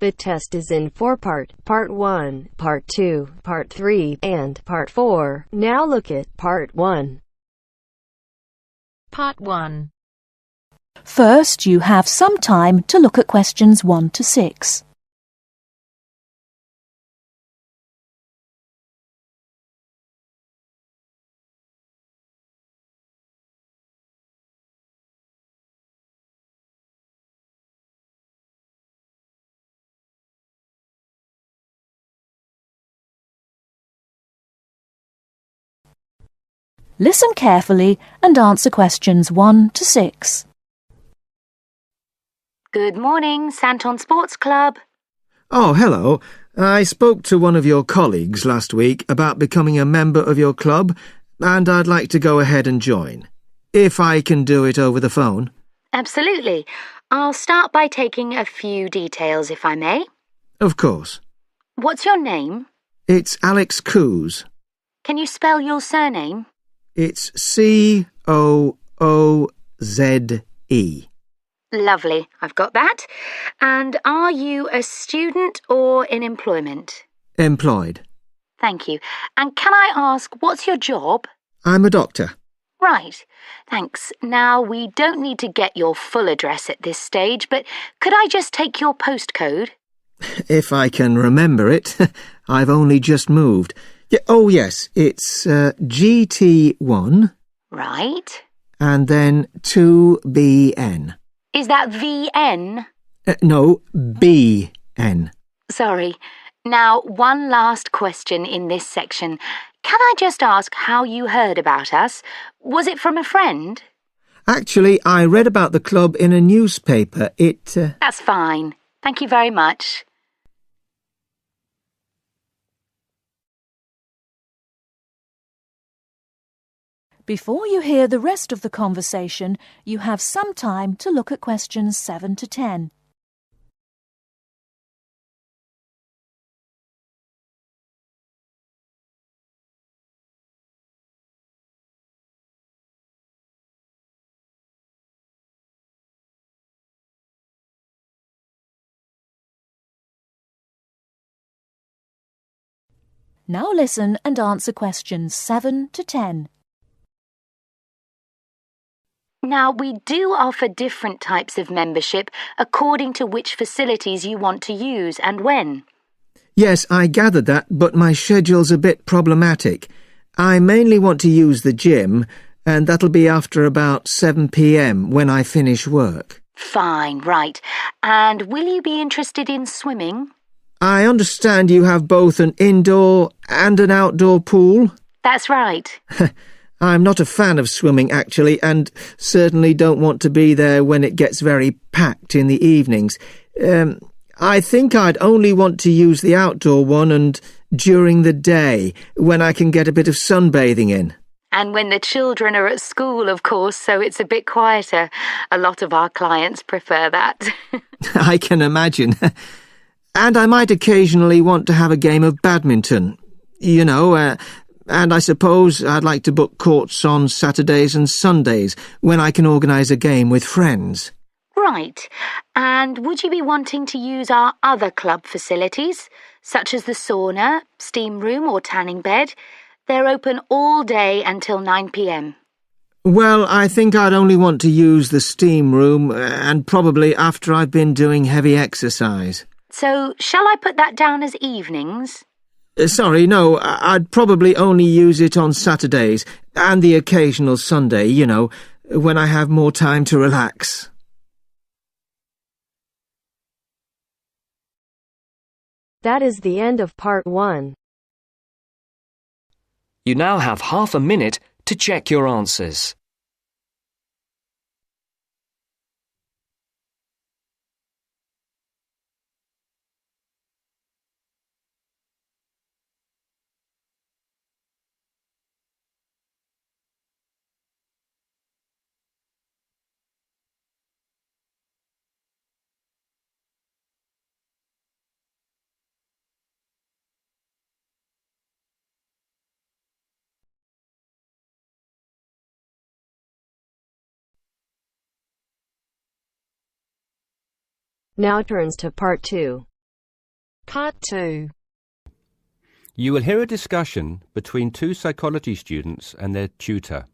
The test is in four-part, Part 1, Part 2, Part 3, and Part 4. Now look at Part 1. Part 1. First, you have some time to look at questions 1 to 6. Listen carefully and answer questions 1 to 6. Good morning, Santon Sports Club. Oh, hello. I spoke to one of your colleagues last week about becoming a member of your club, and I'd like to go ahead and join. If I can do it over the phone. Absolutely. I'll start by taking a few details, if I may. Of course. What's your name? It's Alex Coos. Can you spell your surname? It's C-O-O-Z-E. Lovely, I've got that. And are you a student or in employment? Employed. Thank you. And can I ask, what's your job? I'm a doctor. Right, thanks. Now, we don't need to get your full address at this stage, but could I just take your postcode? If I can remember it. I've only just moved. Oh, yes, it's GT1. Right. And then 2BN. Is that VN? No, BN. Sorry. Now, one last question in this section. Can I just ask how you heard about us? Was it from a friend? Actually, I read about the club in a newspaper. That's fine. Thank you very much. Before you hear the rest of the conversation, you have some time to look at questions 7 to 10. Now listen and answer questions 7 to 10. Now, we do offer different types of membership according to which facilities you want to use and when. Yes, I gathered that, but my schedule's a bit problematic. I mainly want to use the gym, and that'll be after about 7 p.m. when I finish work. Fine, right. And will you be interested in swimming? I understand you have both an indoor and an outdoor pool? That's right. I'm not a fan of swimming, actually, and certainly don't want to be there when it gets very packed in the evenings. I think I'd only want to use the outdoor one and during the day, when I can get a bit of sunbathing in. And when the children are at school, of course, so it's a bit quieter. A lot of our clients prefer that. I can imagine. And I might occasionally want to have a game of badminton. And I suppose I'd like to book courts on Saturdays and Sundays when I can organise a game with friends. Right. And would you be wanting to use our other club facilities, such as the sauna, steam room or tanning bed? They're open all day until 9 p.m. Well, I think I'd only want to use the steam room and probably after I've been doing heavy exercise. So, shall I put that down as evenings? Sorry, no, I'd probably only use it on Saturdays and the occasional Sunday, when I have more time to relax. That is the end of Part 1. You now have half a minute to check your answers. Now turns to Part 2. Part 2. You will hear a discussion between two psychology students and their tutor.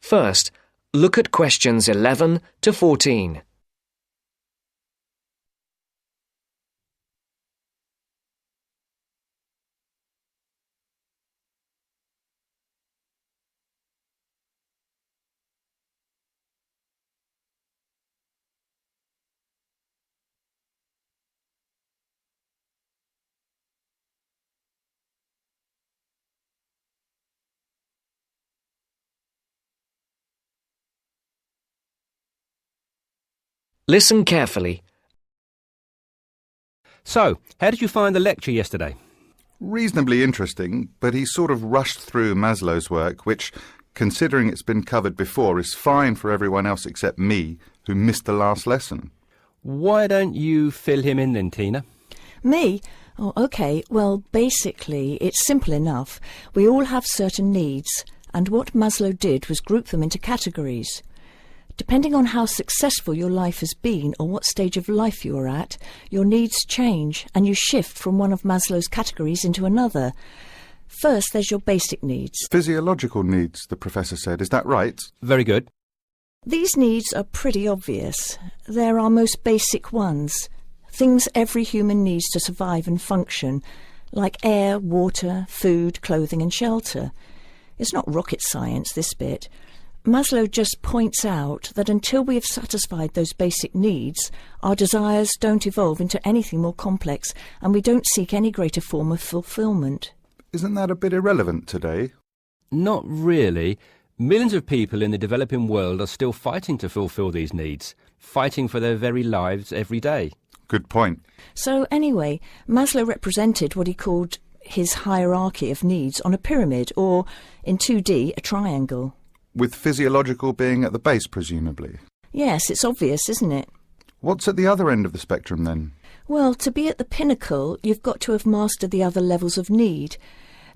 First, look at questions 11 to 14. Listen carefully. So, how did you find the lecture yesterday? Reasonably interesting, but he sort of rushed through Maslow's work, which, considering it's been covered before, is fine for everyone else except me, who missed the last lesson. Why don't you fill him in then, Tina? Me? Oh, OK. Well, basically, it's simple enough. We all have certain needs, and what Maslow did was group them into categories. Depending on how successful your life has been or what stage of life you are at, your needs change and you shift from one of Maslow's categories into another. First, there's your basic needs. Physiological needs, the professor said. Is that right? Very good. These needs are pretty obvious. They're our most basic ones. Things every human needs to survive and function, like air, water, food, clothing and shelter. It's not rocket science, this bit. Maslow just points out that until we have satisfied those basic needs, our desires don't evolve into anything more complex and we don't seek any greater form of fulfillment. Isn't that a bit irrelevant today? Not really. Millions of people in the developing world are still fighting to fulfill these needs, fighting for their very lives every day. Good point. So anyway, Maslow represented what he called his hierarchy of needs on a pyramid, or in 2D, a triangle. With physiological being at the base, presumably. Yes, it's obvious, isn't it? What's at the other end of the spectrum, then? Well, to be at the pinnacle, you've got to have mastered the other levels of need.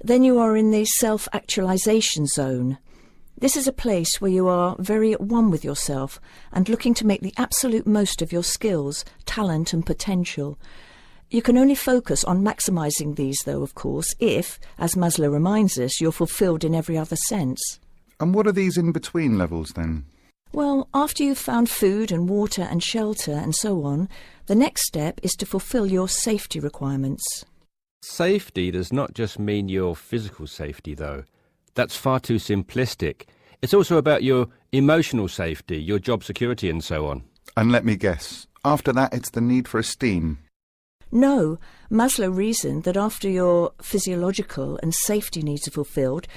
Then you are in the self-actualization zone. This is a place where you are very at one with yourself and looking to make the absolute most of your skills, talent and potential. You can only focus on maximising these, though, of course, if, as Maslow reminds us, you're fulfilled in every other sense. And what are these in-between levels, then? Well, after you've found food and water and shelter and so on, the next step is to fulfil your safety requirements. Safety does not just mean your physical safety, though. That's far too simplistic. It's also about your emotional safety, your job security and so on. And let me guess, after that it's the need for esteem. No, Maslow reasoned that after your physiological and safety needs are fulfilled,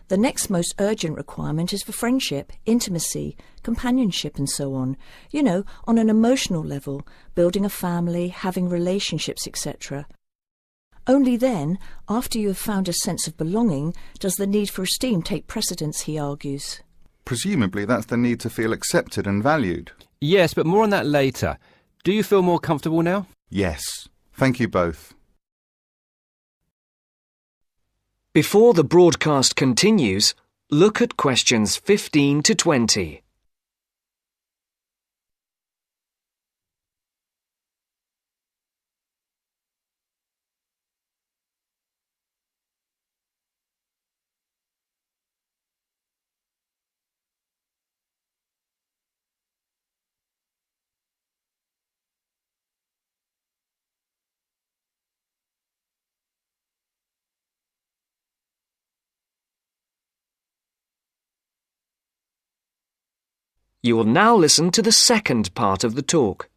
the next most urgent requirement is for friendship, intimacy, companionship and so on. You know, on an emotional level, building a family, having relationships, etc. Only then, after you have found a sense of belonging, does the need for esteem take precedence, he argues. Presumably that's the need to feel accepted and valued. Yes, but more on that later. Do you feel more comfortable now? Yes. Thank you both. Before the broadcast continues, look at questions 15 to 20. You will now listen to the second part of the talk.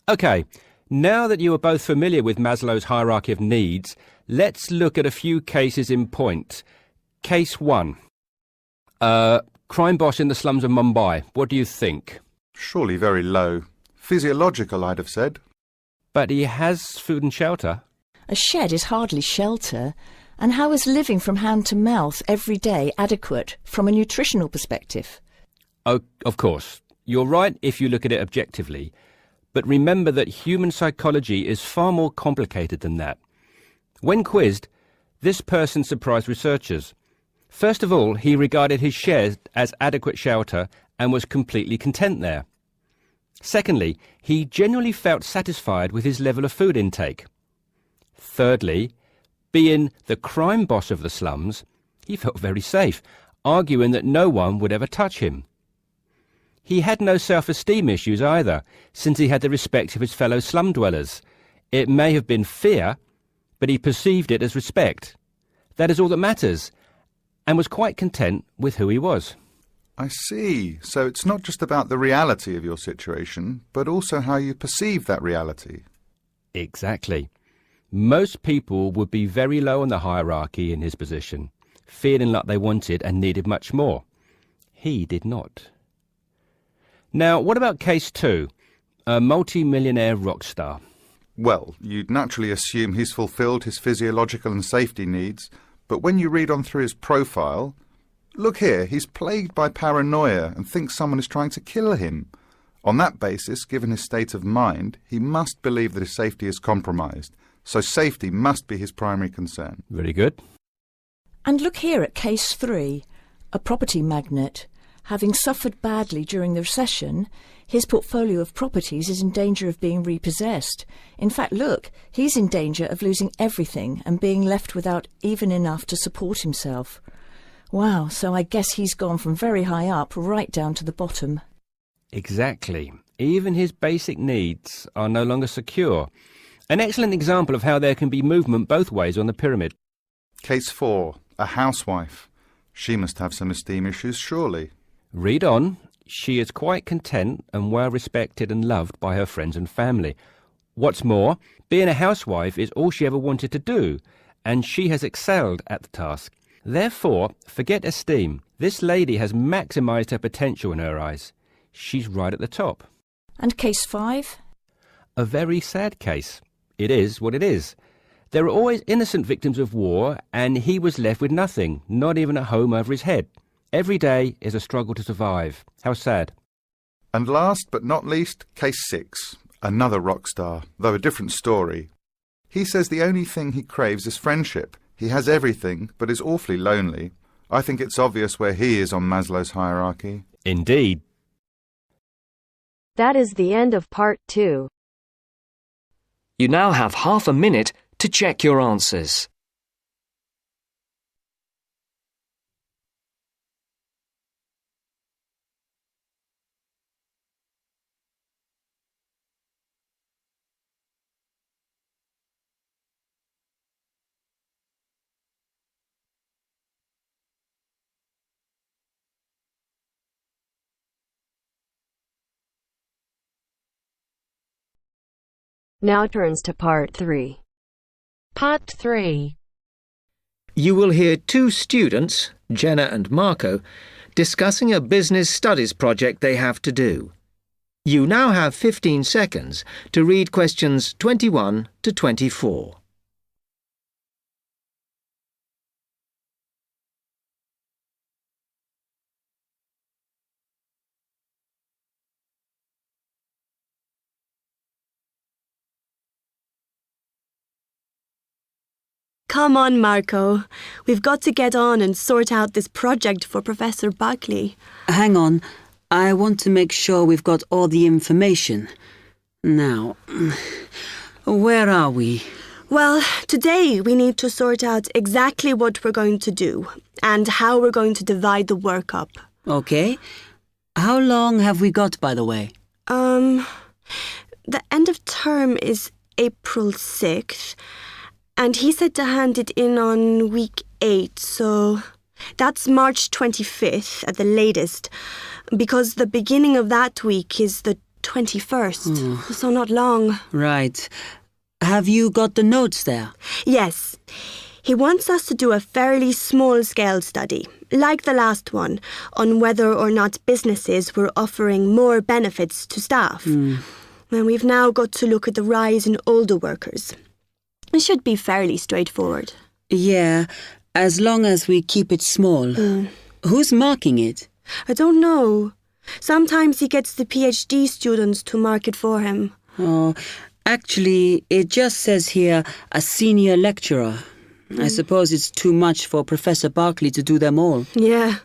OK, now that you are both familiar with Maslow's hierarchy of needs, let's look at a few cases in point. Case 1. Crime boss in the slums of Mumbai. What do you think? Surely very low. Physiological, I'd have said. But he has food and shelter. A shed is hardly shelter. And how is living from hand to mouth every day adequate from a nutritional perspective? Oh, of course. You're right if you look at it objectively. But remember that human psychology is far more complicated than that. When quizzed, this person surprised researchers. First of all, he regarded his shed as adequate shelter and was completely content there. Secondly, he generally felt satisfied with his level of food intake. Thirdly, being the crime boss of the slums, he felt very safe, arguing that no one would ever touch him. He had no self-esteem issues either, since he had the respect of his fellow slum dwellers. It may have been fear, but he perceived it as respect. That is all that matters, and was quite content with who he was. I see. So it's not just about the reality of your situation, but also how you perceive that reality. Exactly. Most people would be very low on the hierarchy in his position, feeling like they wanted and needed much more. He did not. Now, what about case 2? A multi-millionaire rock star. Well, you'd naturally assume he's fulfilled his physiological and safety needs, but when you read on through his profile, look here, he's plagued by paranoia and thinks someone is trying to kill him. On that basis, given his state of mind, he must believe that his safety is compromised, so safety must be his primary concern. Very good. And look here at case 3, a property magnate. Having suffered badly during the recession, his portfolio of properties is in danger of being repossessed. In fact, look, he's in danger of losing everything and being left without even enough to support himself. Wow, so I guess he's gone from very high up right down to the bottom. Exactly. Even his basic needs are no longer secure. An excellent example of how there can be movement both ways on the pyramid. Case 4, a housewife. She must have some esteem issues, surely. Read on. She is quite content and well respected and loved by her friends and family. What's more, being a housewife is all she ever wanted to do, and she has excelled at the task. Therefore, forget esteem. This lady has maximised her potential in her eyes. She's right at the top. And case 5? A very sad case. It is what it is. There are always innocent victims of war, and he was left with nothing, not even a home over his head. Every day is a struggle to survive. How sad. And last but not least, case 6, another rock star, though a different story. He says the only thing he craves is friendship. He has everything, but is awfully lonely. I think it's obvious where he is on Maslow's hierarchy. Indeed. That is the end of part 2. You now have half a minute to check your answers. Now turns to part 3. Part 3. You will hear 2 students, Jenna and Marco, discussing a business studies project they have to do. You now have 15 seconds to read questions 21 to 24. Come on, Marco. We've got to get on and sort out this project for Professor Buckley. Hang on. I want to make sure we've got all the information. Now, where are we? Well, today we need to sort out exactly what we're going to do and how we're going to divide the work up. Okay. How long have we got, by the way? The end of term is April 6th. And he said to hand it in on week 8, so that's March 25th at the latest, because the beginning of that week is the 21st, so not long. Right. Have you got the notes there? Yes. He wants us to do a fairly small-scale study, like the last one, on whether or not businesses were offering more benefits to staff. And we've now got to look at the rise in older workers. It should be fairly straightforward. Yeah, as long as we keep it small. Who's marking it? I don't know. Sometimes he gets the PhD students to mark it for him. Oh, actually, it just says here, a senior lecturer. I suppose it's too much for Professor Barclay to do them all. Yeah.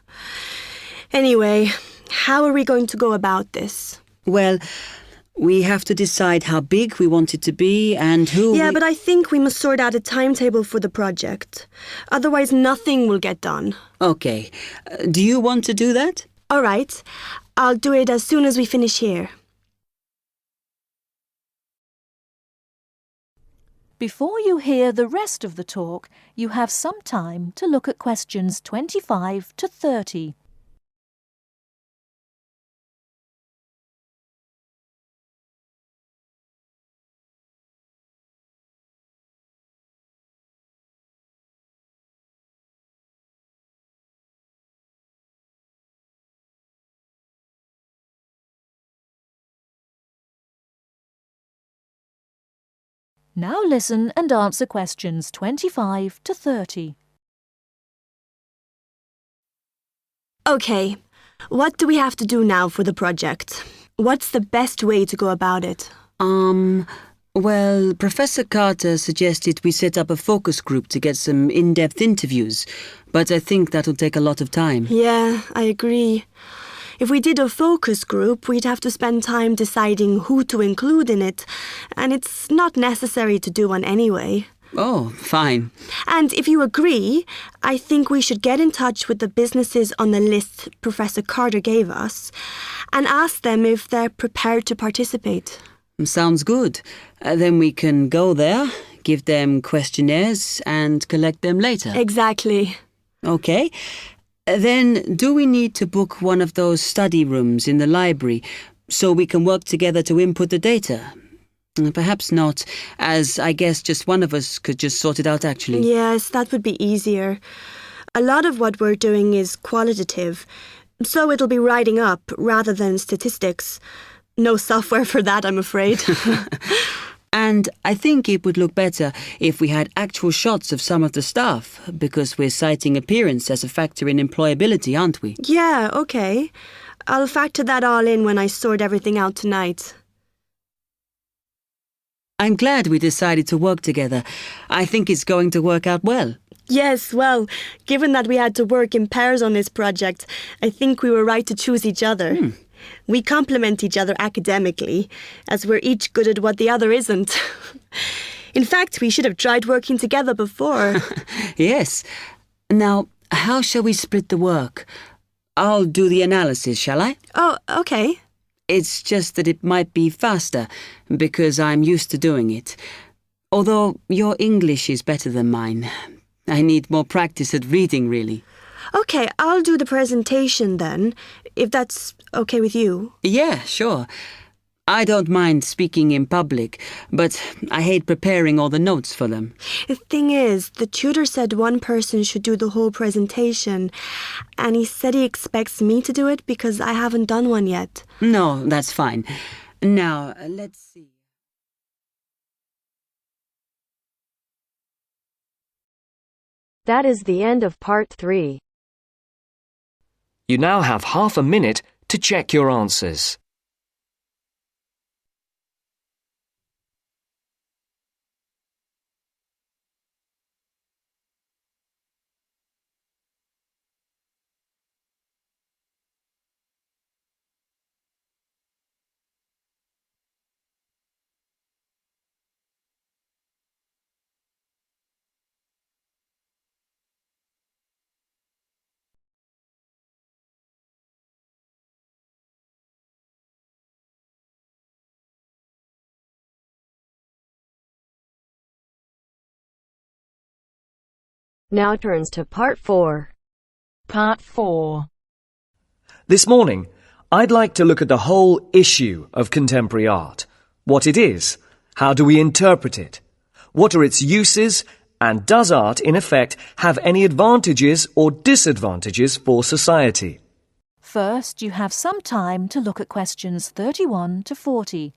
Anyway, how are we going to go about this? Well, We have to decide how big we want it to be and who. Yeah, but I think we must sort out a timetable for the project. Otherwise, nothing will get done. Okay. Do you want to do that? All right. I'll do it as soon as we finish here. Before you hear the rest of the talk, you have some time to look at questions 25 to 30. Now listen and answer questions 25 to 30. Okay. What do we have to do now for the project? What's the best way to go about it? Well, Professor Carter suggested we set up a focus group to get some in-depth interviews, but I think that'll take a lot of time. Yeah, I agree. If we did a focus group, we'd have to spend time deciding who to include in it, and it's not necessary to do one anyway. Oh, fine. And if you agree, I think we should get in touch with the businesses on the list Professor Carter gave us and ask them if they're prepared to participate. Sounds good. Then we can go there, give them questionnaires and collect them later. Exactly. Okay. Then do we need to book one of those study rooms in the library so we can work together to input the data? Perhaps not, as I guess just one of us could just sort it out actually. Yes, that would be easier. A lot of what we're doing is qualitative, so it'll be writing up rather than statistics. No software for that, I'm afraid. And I think it would look better if we had actual shots of some of the staff, because we're citing appearance as a factor in employability, aren't we? Yeah, okay. I'll factor that all in when I sort everything out tonight. I'm glad we decided to work together. I think it's going to work out well. Yes, well, given that we had to work in pairs on this project, I think we were right to choose each other. We complement each other academically, as we're each good at what the other isn't. In fact, we should have tried working together before. Yes. Now, how shall we split the work? I'll do the analysis, shall I? Oh, okay. It's just that it might be faster, because I'm used to doing it. Although your English is better than mine. I need more practice at reading, really. Okay, I'll do the presentation then, if that's okay with you. Yeah, sure. I don't mind speaking in public, but I hate preparing all the notes for them. The thing is, the tutor said one person should do the whole presentation, and he said he expects me to do it because I haven't done one yet. No, that's fine. Now, let's see. That is the end of part 3. You now have half a minute to check your answers. Now turns to part 4. Part 4. This morning, I'd like to look at the whole issue of contemporary art. What it is, how do we interpret it, what are its uses, and does art, in effect, have any advantages or disadvantages for society? First, you have some time to look at questions 31 to 40.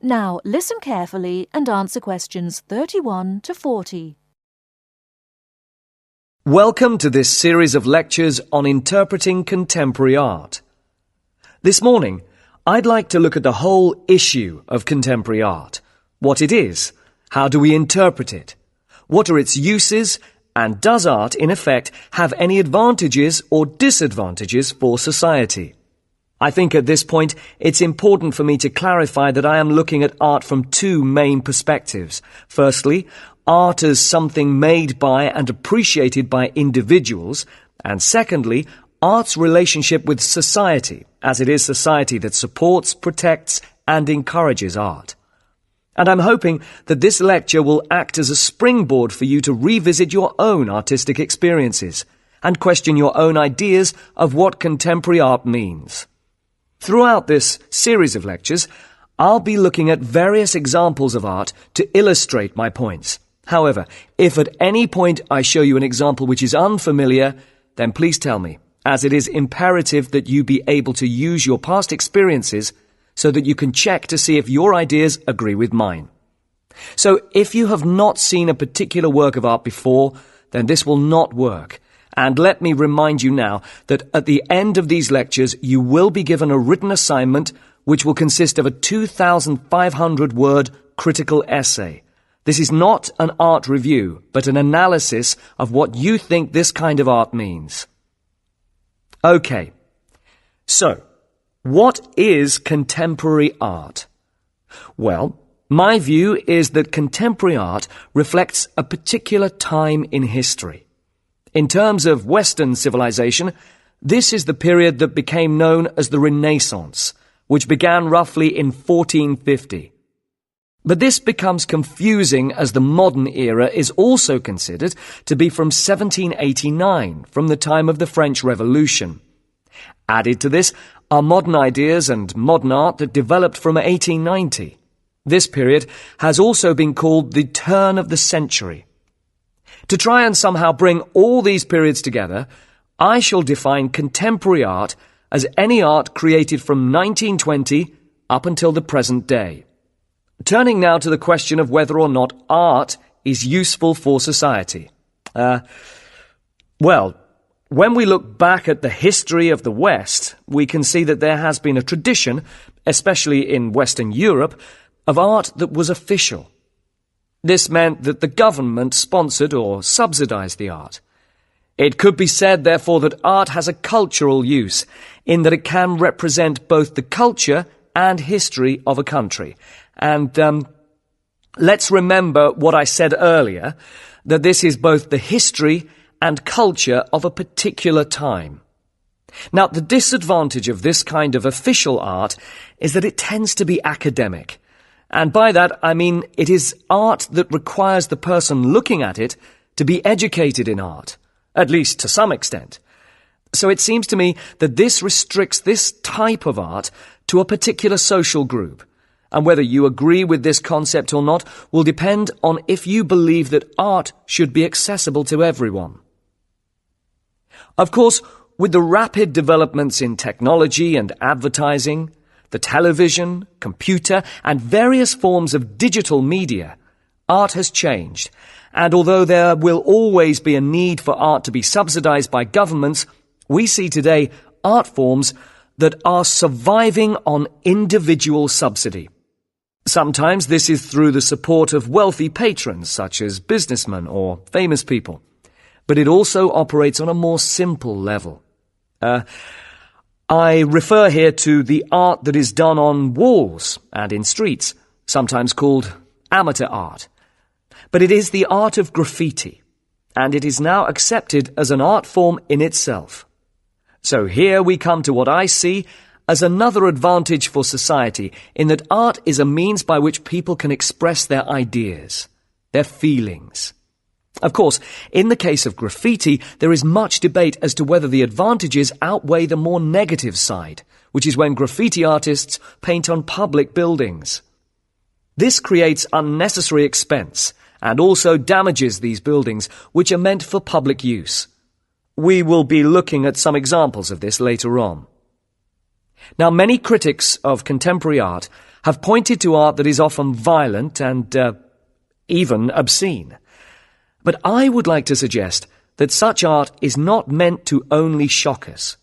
Now listen carefully and answer questions 31 to 40. Welcome to this series of lectures on interpreting contemporary art. This morning, I'd like to look at the whole issue of contemporary art. What it is, how do we interpret it, what are its uses, and does art, in effect, have any advantages or disadvantages for society? I think at this point it's important for me to clarify that I am looking at art from two main perspectives. Firstly, art as something made by and appreciated by individuals, and secondly, art's relationship with society, as it is society that supports, protects, and encourages art. And I'm hoping that this lecture will act as a springboard for you to revisit your own artistic experiences and question your own ideas of what contemporary art means. Throughout this series of lectures, I'll be looking at various examples of art to illustrate my points. However, if at any point I show you an example which is unfamiliar, then please tell me, as it is imperative that you be able to use your past experiences so that you can check to see if your ideas agree with mine. So if you have not seen a particular work of art before, then this will not work. And let me remind you now that at the end of these lectures you will be given a written assignment which will consist of a 2,500-word critical essay. This is not an art review, but an analysis of what you think this kind of art means. Okay, so what is contemporary art? Well, my view is that contemporary art reflects a particular time in history. In terms of Western civilization, this is the period that became known as the Renaissance, which began roughly in 1450. But this becomes confusing as the modern era is also considered to be from 1789, from the time of the French Revolution. Added to this are modern ideas and modern art that developed from 1890. This period has also been called the turn of the century. To try and somehow bring all these periods together, I shall define contemporary art as any art created from 1920 up until the present day. Turning now to the question of whether or not art is useful for society. Well, when we look back at the history of the West, we can see that there has been a tradition, especially in Western Europe, of art that was official. This meant that the government sponsored or subsidized the art. It could be said, therefore, that art has a cultural use, in that it can represent both the culture and history of a country. And let's remember what I said earlier, that this is both the history and culture of a particular time. Now, the disadvantage of this kind of official art is that it tends to be academic. And by that, I mean it is art that requires the person looking at it to be educated in art, at least to some extent. So it seems to me that this restricts this type of art to a particular social group. And whether you agree with this concept or not will depend on if you believe that art should be accessible to everyone. Of course, with the rapid developments in technology and advertising, the television, computer, and various forms of digital media, art has changed. And although there will always be a need for art to be subsidized by governments, we see today art forms that are surviving on individual subsidy. Sometimes this is through the support of wealthy patrons, such as businessmen or famous people. But it also operates on a more simple level. I refer here to the art that is done on walls and in streets, sometimes called amateur art. But it is the art of graffiti, and it is now accepted as an art form in itself. So here we come to what I see as another advantage for society, in that art is a means by which people can express their ideas, their feelings. Of course, in the case of graffiti, there is much debate as to whether the advantages outweigh the more negative side, which is when graffiti artists paint on public buildings. This creates unnecessary expense and also damages these buildings, which are meant for public use. We will be looking at some examples of this later on. Now, many critics of contemporary art have pointed to art that is often violent and even obscene. But I would like to suggest that such art is not meant to only shock us.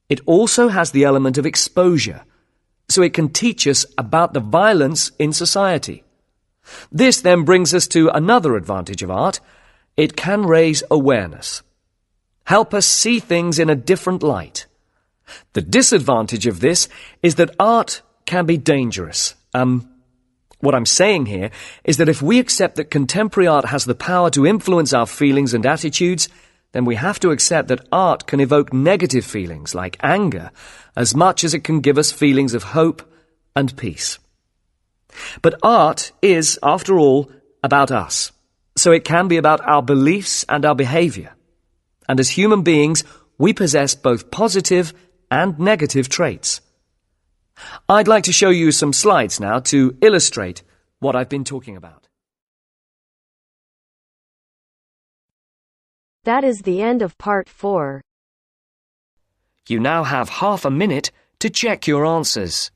It also has the element of exposure, so it can teach us about the violence in society. This then brings us to another advantage of art. It can raise awareness, help us see things in a different light. The disadvantage of this is that art can be dangerous. What I'm saying here is that if we accept that contemporary art has the power to influence our feelings and attitudes, then we have to accept that art can evoke negative feelings like anger as much as it can give us feelings of hope and peace. But art is, after all, about us, so it can be about our beliefs and our behaviour. And as human beings, we possess both positive and negative traits. I'd like to show you some slides now to illustrate what I've been talking about. That is the end of part 4. You now have half a minute to check your answers.